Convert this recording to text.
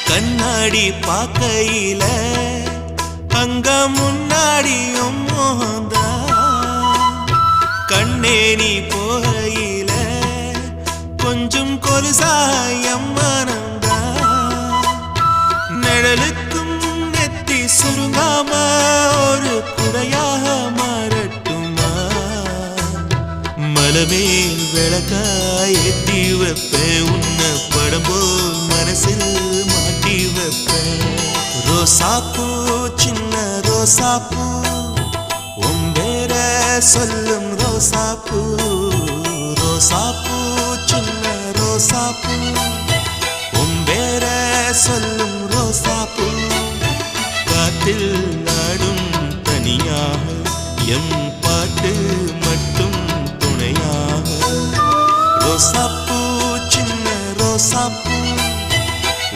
கண்ணாடி பார்க்கையில அங்க முன்னாடியும் மோகந்தா கண்ணே நீ போகையில கொஞ்சம் கொலுசாயம் மனந்தா நிழலுக்கும் நெத்தி சுருங்காம ஒரு குடையாக மாறட்டுமா மலமேல் விளக்காய் ஏத்தி வைப்பேன் உன்னை படம் போல் மனசில் மாட்டி வைப்பேன் ரோசாப்பூ சின்ன ரோசாப்பூ உம்பேர சொல்லும் ரோசாப்பூ ரோசாப்பூ சின்ன ரோசாப்பூ உம்பேர சொல்லும் ரோசாப்பூ காற்றில் நாடும் தனியாக எம் பாட்டு மட்டும் துணையாக ரோசாப்பூ